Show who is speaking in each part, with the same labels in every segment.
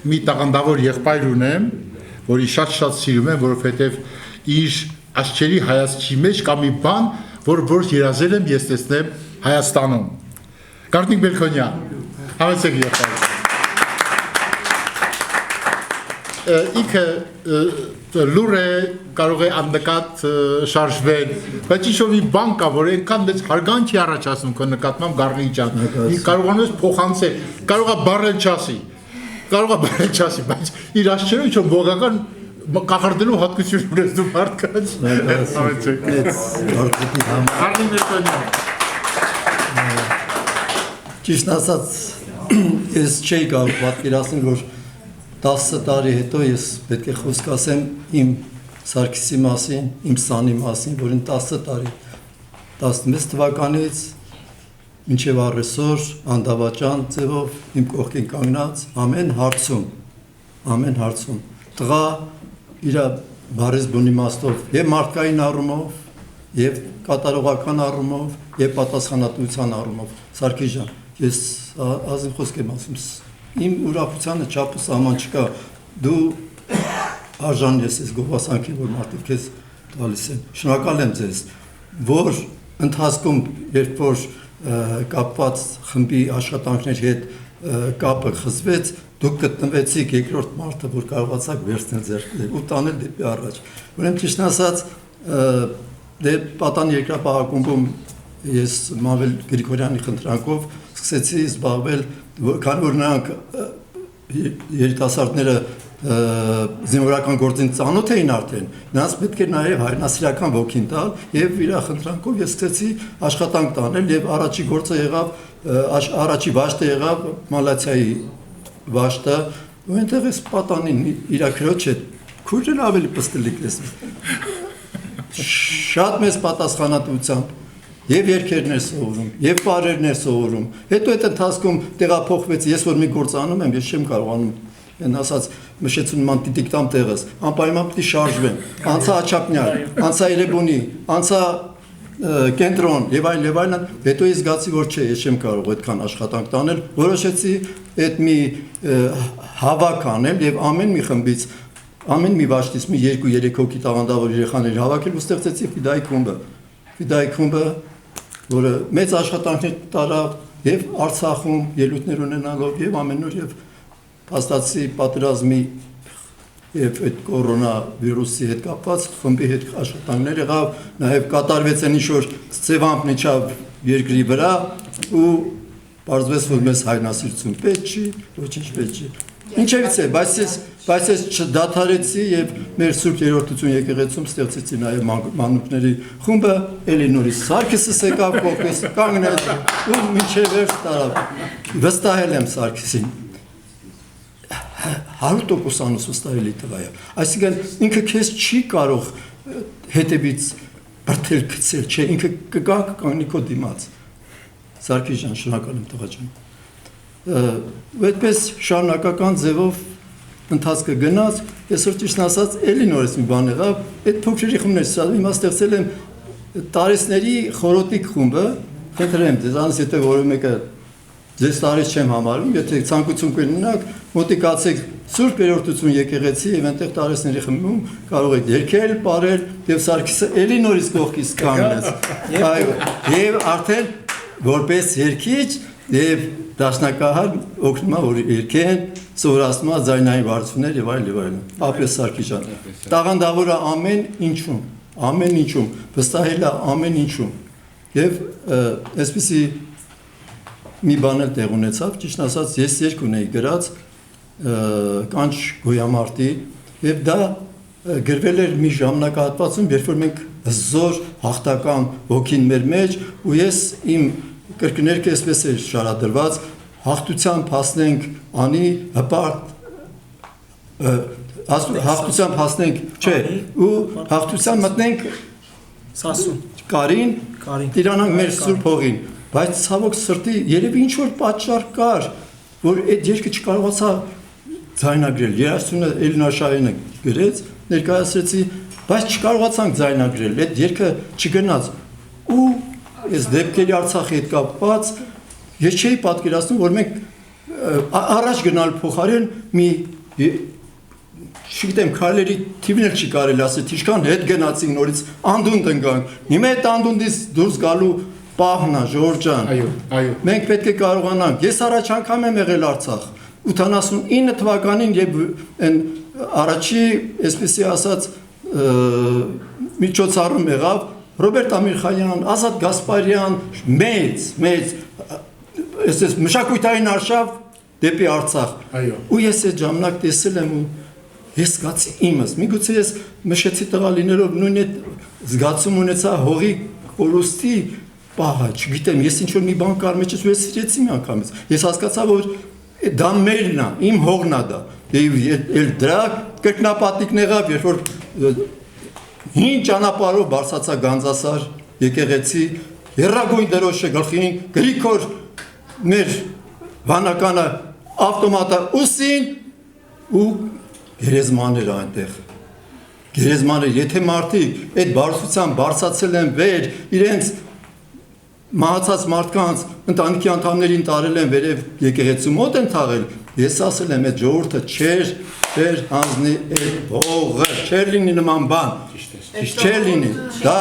Speaker 1: մի տաղանդավոր եղբայր ունեմ, որի շատ սիրում եմ, որովհետև իր աչքերի հայացքի մեջ կա մի բան, որ երազել եմ ես տեսնեմ Հայաստանում։ Գարտնիկ Մելքոնյան, համեցեք եղբայր։ Ինքը լուր է, կարող է աննկատ շարժվել, բայց ինչ-որ մի բան կա, որ այնքան մեծ հարգանք է առաջացնում քո նկատմամբ Գառնիկ ջան, կարողանում ես փոխանցել, կարող է բառել չասի, բայց իր աչքերով ինչ-որ բողական կախարդելու հատկություն ունես դու մարդկանց։ Գառնիկ Մելքոնյան։
Speaker 2: Ճիշտ ասած, ես չէի կարող պատկերացնել, որ 10 տարի հետո ես պետք է խոսք ասեմ իմ Սարգիսի մասին, իմ սանի մասին, որին 10 տարի, 16 թվականից մինչև առեսօր անդավաճան ձևով իմ կողքին կանգնած ամեն հարցում, տղա իր բարես բուն իմաստով և մարդկային առումով, և կատարողական առումով, և պատասխանատվության առումով, Սարգիս ջան, ես ազին խոսք եմ ասում, իմ ուրախությանը չափը սահման չկա, դու արժան ես ես գովասանքի, որ մարդիկ քեզ տալիս են, շնորհակալ եմ ձեզ, որ ընթացքում, երբ որ կապված խմբի աշխատանքների հետ կապը խզվեց, դուք գտնվեցիք երկրորդ մարդը, որ կարողացաք վերցնել ձեռքներ ու տանել դեպի առաջ, ուրեմն ճիշտ ասած, Պատանի երկրապահակումբում ես Մավել Գրիգորյանի խնդրանքով սկսեցի զբաղվել, քանի որ նրանք երիտասարդները զինվորական գործին ծանոթ էին արդեն, նրանց պետք է նաև հայրենասիրական ոգին տալ և իր խնդրանքով ես սկսեցի աշխատանք տանել և առաջի գործը եղավ, առաջի վաշտը եղավ Մալացիայի վաշտը, ու այնտեղ ես Պատանին իր քրոջ հետ քույրն ավելի պստլիկ ես, շատ մեծ պատասխանատվությամբ և երկերներ սովորում, և պարերներ սովորում, հետո այդ ընթացքում տեղափոխվեց, ես որ մի գործ անում եմ, ես չեմ կարողանում, են ասած, մշեցուն ման տիտիկտամ տեղս, անպայման պիտի շարժվեմ, անցա Աչափնյար, անցա Երևանի, անցա կենտրոն և այլն, հետո ես զգացի, որ չէ, ես չեմ կարող այդքան աշխատանք տանել, որոշեցի այդ մի հավաք անել և ամեն մի խմբից, ամեն մի վաշտից մի 2-3 հոգի տաղանդավոր երեխաների հավաքել ու ստեղծեցի Ֆիդայի խումբը, որը մեծ աշխատանքներ տարավ և Արցախում ելույթներ ունենալով և ամենուր և փաստացի պատերազմի և այդ կորոնավիրուսի հետ կապված խմբի հետ աշխատանքներ եղավ, նաև կատարվեց այն ինչ-որ ծևամփ իջավ երկրի վրա ու պարզվեց, որ մեզ հայրենասիրություն պետք չի, ոչինչ պետք չի։ Ինչևից է, բայց ես չդադարեցի և մեր Սուրբ Երրորդություն եկեղեցում ստեղծեցի նաև մանուկների խումբը, էլի նորից Սարգիսս եկավ կողքից, կանգնեց ու մինչև վերջ տարավ։ Վստահել եմ Սարգիսին, 100% անվստահելի տղա է, այսինքն ինքը քեզ չի կարող հետևից բրդել գցել, չէ, ինքը կգա կանգնի քո դիմաց։ Սարգիս ջան, շնորհակալ եմ տղա ջան։ Այդպես շարունակական ձևով ընթացքը գնաց, ես որ ճիշտ ասած էլի նորից մի բան եղավ, այդ փոքրերի խումբներից հիմա ստեղծել եմ տարեցների խորոտիկ խումբը, խնդրեմ ձեզանից, եթե որևէ մեկը ձեզ տարեց չեմ համարում, եթե ցանկություն կունենաք, մոտիկացեք Սուրբ Երրորդություն եկեղեցի եւ այնտեղ տարեցների խմբում կարող եք երգել, պարել եւ Սարգիսը էլի նորից կողքից կանգնեց։ Եվ արդեն որպես երգիչ եւ դաշնակահար օգնում է որ երգեն, սովորացնում է ձայնային վարդություններ եւ այլն։ Ապրես Սարգիս ջան։ Տաղանդավորը ամեն ինչում, վստահել է ամեն ինչում։ Եվ այսպեսի մի բան էլ տեղ ունեցավ, ճիշտ ասած, ես երգ ունեի գրած կանչ գոյամարտի եւ դա գրվել էր մի ժամանակահատվածում, երբ որ մենք զոր հաղթական ոգին մեր մեջ ու ես իմ կրկներկը այսպես էր շարադրված հաղթությամբ հասնենք անի հպարտ հաղթությամբ հասնենք չէ ու հաղթությամբ մտնենք
Speaker 3: Սասուն
Speaker 2: Կարին տիրանանք մեր սուրբ հողին բայց ցավոք սրտի երևի ինչ որ պատճառ կար որ այդ երգը չկարողացա ձայնագրել երաժշտությունը Էլինաշահյանը գրեց ներկայացրեցի բայց չկարողացանք ձայնագրել այդ երգը չգնաց ու ես դեպքերի Արցախի հետ կապված ես չէի պատկերացնում որ մենք առաջ գնալ փոխարեն մի չգիտեմ քայլերի թիվն էլ չի կարելի ասել ինչքան հետ գնացին նորից անդունդ ընկանք հիմա այդ անդունդից դուրս գալու պահն է Ժորժ ջան
Speaker 1: այո
Speaker 2: մենք պետք է կարողանանք ես առաջ անգամ եմ եղել Արցախ 89 թվականին եւ այն առաջի այսպեսի ասած միջոցառում եղավ Ռոբերտ Ամիրխանյան, Ազատ Գասպարյան, մեծ այսպես մշակութային արշավ դեպի Արցախ։ Ու ես այդ ժամանակ տեսել եմ ու ես զգացի իմս։ Միգուցե ես մշեցի տղա լինելով նույն այդ զգացում ունեցա հողի կորուստի պահը, չգիտեմ, ես ինչ որ մի բան կար մեջս ու ես սիրեցի մի անգամից։ Ես հասկացա, որ դա մերն է, իմ հողն է դա։ Եվ դրա կրկնապատիկն եղավ, երբ որ հին ճանապարհով բարձացա Գանձասար, եկեղեցի, Երրագույն դրոշը գլխին, Գրիգոր մեր վանականը ավտոմատը ուսին ու գերեզմաներ այնտեղ։ Գերեզմաներ, եթե մարդիկ այդ բարձրությամբ բարձացել են վեր, իրենց մահացած մարդկանց ընտանիքի անդամներին տարել են վերև եկեղեցու մոտ են թաղել, ես ասել եմ այդ ժողովուրդը չէր հանձնի այդ հողը, չէր լինի նման բան, չէր լինի, դա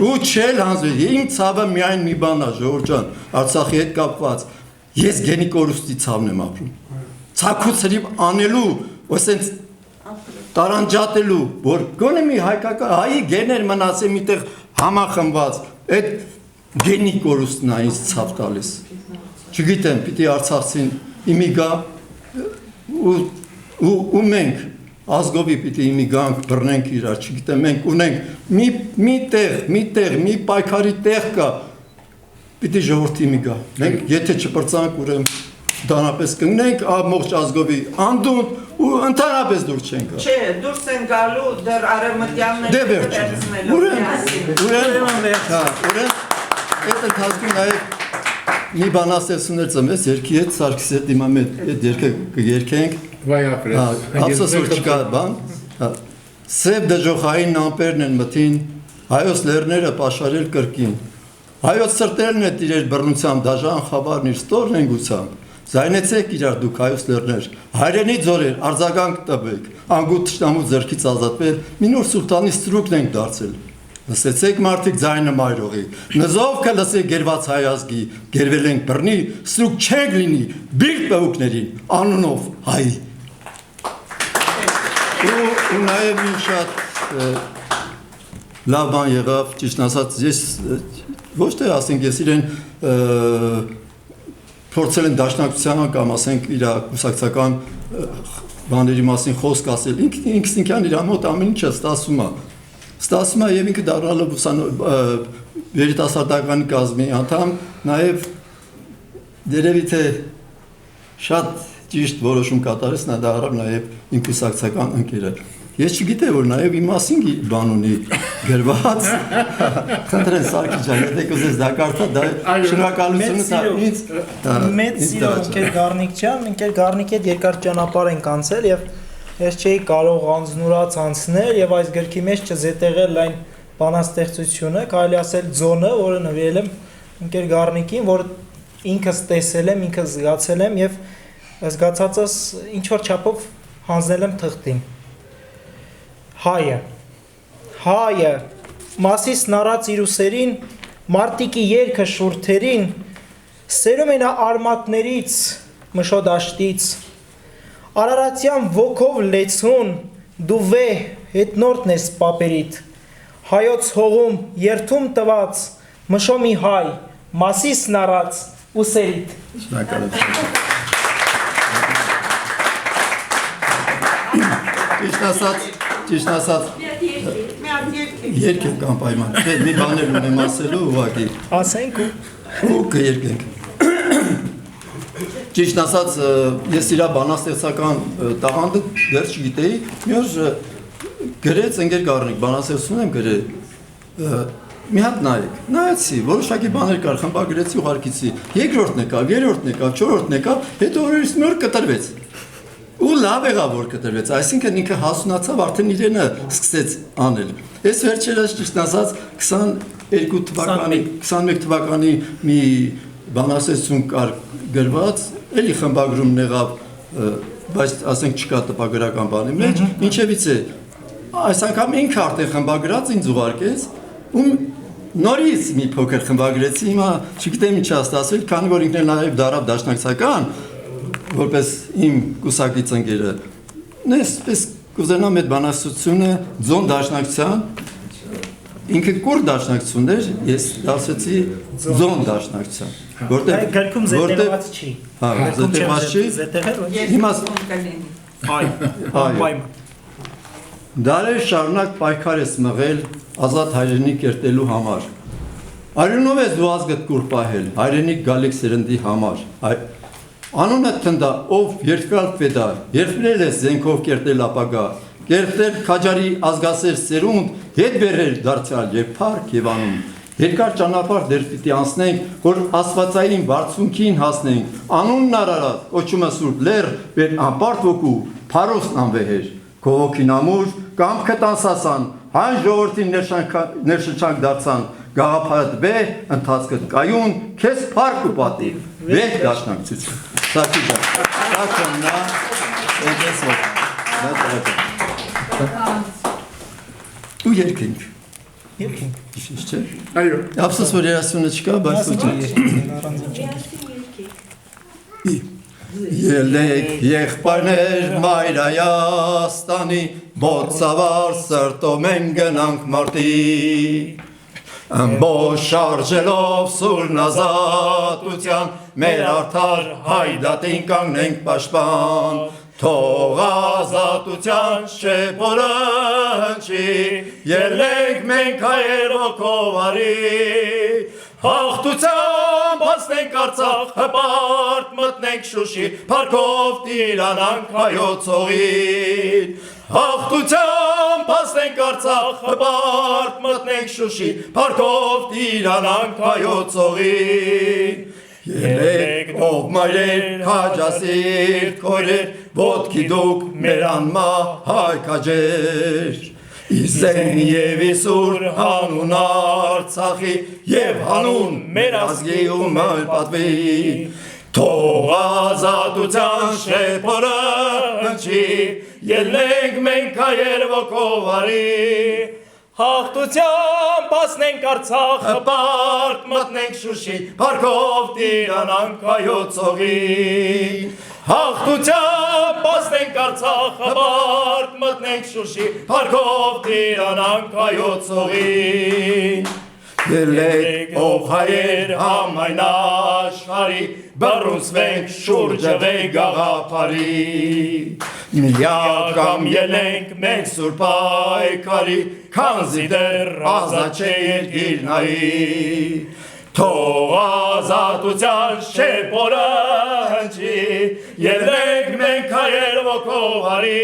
Speaker 2: ու չէր հանձնի, իմ ցավը միայն մի բան է Ժորժ ջան, Արցախի հետ կապված, ես գենի կորուստի ցավն եմ ապրում, ցաքուց հրիվ անելու, ասենց տարանջատելու, որ գոնե մի հայկական հայի գեներ մնացե միտեղ համախմբված, այդ գենի կորուստն է ինձ ցավ տալիս, չգիտեմ, պիտի Արցախցին իմի գա ու մենք ազգովի պիտի իմի գանք, բռնենք իրար, չգիտեմ, մենք ունենք մի տեղ, մի պայքարի տեղ կա, պիտի ժողովրդի իմի գա, մենք եթե չպրծանք ուրեմն դանապես կնենք, ամբողջ ազգովի անդունդ ու ընդհանրապես դուրս չեն գա։
Speaker 3: Չէ, դուրս են գալու դեռ արևմտյանները
Speaker 2: Այդ ընթացքում նաև մի բան ասեցուներ ծմես, երկի հետ Սարգիս հետ հիմա այդ երկը կերքենք, ապսոս որ չկա բան, սև դժոխային նամպերն են մթին, հայոց լեռները պաշարել կրկին, հայոց սրտերն է տիրեր բռնությամբ, դաժան խավարն իր ստորն են գուցամբ, զայնեցեք իրար դուք հայոց լեռներ, հայրենի ձորեր, արձագանք տվեք, անգուտ թշնամու ձեռքից ազատվել, մի նոր սուլտանի ստրուկն ենք դարձել, լսեցեք մարդիկ ձայնը մայրողի, նզով կլսեք գերված հայ ազգի, գերվել ենք բռնի, ստրուկ չենք լինի, բիրտ պահուկներին, անունով հայի։ Ու նաև ինչ շատ լավ բան եղավ, ճիշտ ասած, ես ոչ թե ասենք, ես իրեն փորձել են դաշնակցության կամ ասենք իր կուսակցական բաների մասին խոսք ասել, ինքնին իր մոտ ամեն ինչը ստացվում է եւ ինքը դառնալով երիտասարդական կազմի անդամ, նաեւ դերևի թե շատ ճիշտ որոշում կատարեց, նա դառավ նաեւ իմ կուսակցական ընկերը։ Ես չգիտեի որ նաեւ իմ մասին բան ունի գրված։ Խնդրեմ Սարգիս ջան, եթե կուզես դա կարդա, դա շնորհակալություն ինձ։
Speaker 4: Մեծ սիրո ընկեր Գառնիկ ջան, ընկեր Գառնիկի հետ երկար ճանապարհ ենք անցել եւ ես չէի կարող անձնուրաց անցնել եւ այս գրքի մեջ չզետեղել այն բանաստեղծությունը, կարելի ասել ձոնը, որը նվիրել եմ ընկեր Գառնիկին, որ ինքս տեսել եմ, ինքս զգացել եմ եւ զգացածս ինչ որ չափով հանձնել եմ թղթին։ Հայը մասիս նարած իր ուսերին, մարտիկի երգը շուրթերին, սերում են արմատներից, մշոդաշտից, Արարատյան ոգով լեցուն, դու վեհ հետնորդն ես պապերիդ, հայոց հողում երթում տված, մշոմի հայ, մասիս նարած ուսերիդ։
Speaker 2: Ճիշտ ասած, երկ ենք անպայման, մի բաներ ունեմ ասելու ուղղակի։
Speaker 4: Ասենք
Speaker 2: ու կերկենք։ Ճիշտ ասած, ես իրա բանաստեղծական տաղանդը դեռ չգիտեի, մի օր գրեց ընկեր Գառնիկ, բանաստեղծություն եմ գրել, մի հատ նայեցի, որոշակի բաներ կար, խմբագրեցի ուղարկեցի, երկրորդն եկավ, երրորդն եկավ, չորրորդն եկավ, հետո օրերից մի օր կտրվեց։ Ու լավ եղավ որ կտրվեց, այսինքն ինքը հասունացավ, արդեն իրենը սկսեց անել։ Ես վերջերս ճիշտ ասած 21 թվականի մի բանաստեղծություն կար գրված, էլի խմբագրումն եղավ, բայց ասենք չկա տպագրական բանի մեջ, ինչևից է, այս անգամ ինքը արդեն խմբագրած ինձ ուղարկեց, ու նորից մի փոքր խմբագրեցի, հիմա չգիտեմ ինչ ասել, քանի որ ինքն էլ նաև դարավ դաշնակցական, որպես իմ կուսակից ընկերը, նեսպես կուզենամ այդ բանակցությունը ձոն դաշնակցության, ինքը կուր դաշնակցությունն էր, ես դասեցի ձոն դաշնակցության, որտեղ
Speaker 4: գրքում զետեղված չի։
Speaker 2: զետեղված չի։ Հիմա
Speaker 4: Այ
Speaker 2: դարեր շարունակ պայքար ես մղել ազատ հայրենիք կերտելու համար։ Արյունով ես դու ազգդ կուր պահել, հայրենիք գալիք սերնդի համար։ Անունդ թնդա, ով երկրալ պետա, երբրել ես զենքով կերտել ապագա, կերտել քաջարի ազգասեր սերունդ, հետ բերել դարձյալ եւ փառք եւ անուն։ Երկար ճանապարհ դեռ պիտի անցնենք, որ աստվածային բարձունքին հասնենք, անունն արարած, կոչումը սուրբ լեր, վեր անպարտ ոգու, փարոսն անվեհեր, քո ոգին ամուր, կամքդ անսասան, հայն ժողովրդին ներշնչանք դարձան, գաղափարդ վեհ, ընթացքդ կայուն, քեզ փառք ու պատիվ, վեհ դաշնակցություն։ Սակի ջան, սակում նա, այնպես ու երկենք։
Speaker 4: երկինք։
Speaker 2: Ինչ չէ։
Speaker 1: Այո։
Speaker 2: Ափսոս որ երասյունը չկա, բայց Ելեք եղբայրներ մայր Հայաստանի, բոցավար սրտով մենք գնանք մարտի, ամբողջ շարժելով սուրն ազատության, մեր արդար հայդատին կանգնենք պաշտպան, թող ազատության շեփորը հնչի, ելեք մենք հայեր ոգով արի, հաղթությամբ հասնենք Արցախ, հպարտ մտնենք Շուշի, փառքով տիրանանք հայոց հողին։ Հաղթությամբ հասնենք Արցախ, հպարտ մտնենք Շուշի, փառքով տիրանանք հայոց հողին։ Ելեք ով մայրեր, քաջասիրտ քույրեր, ոտքի դուք մեր անմա հայ քաջեր։ Իսեն և իսուր հանուն Արցախի և հանուն մեր ազգի ու մեր պատվի, թող ազատության շեփորը հնչի, ելենք մենք հայեր ոգով արի, հաղթությամբ հասնենք Արցախ, հպարտ մտնենք Շուշի, փառքով տիրանանք հայոց հողին։ Հաղթությամբ հասնենք Արցախ, հպարտ մտնենք Շուշի, փառքով տիրանանք հայոց հողին։ Ելեք ով հայեր համայն աշխարհի, բռունցվենք շուրջը վեր գաղափարի, միակամ ելենք մենք սուրբ պայքարի, քանզի դեռ ազատ չէ երկիր նայի, թող ազատության շեփորը հնչի, ելեք մենք հայեր ոգով արի,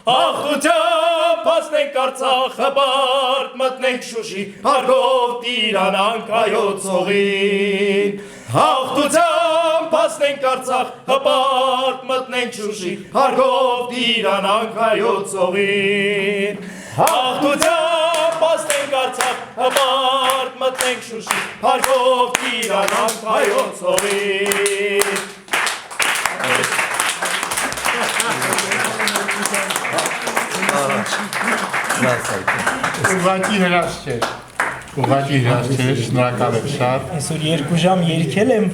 Speaker 2: հաղթությամբ հասնենք Արցախ, հպարտ մտնենք Շուշի, փառքով տիրանանք հայոց հողին։ Հաղթությամբ հասնենք Արցախ, հպարտ մտնենք Շուշի, փառքով տիրանանք հայոց հողին։ Հաղթությամբ հասնենք Արցախ, հպարտ մտնենք Շուշի, փառքով տիրանանք հայոց հողին։
Speaker 1: Ուղղակի հրաշք էր, շնորհակալ եմ շատ։
Speaker 4: Այսօր 2 ժամ երգել եմ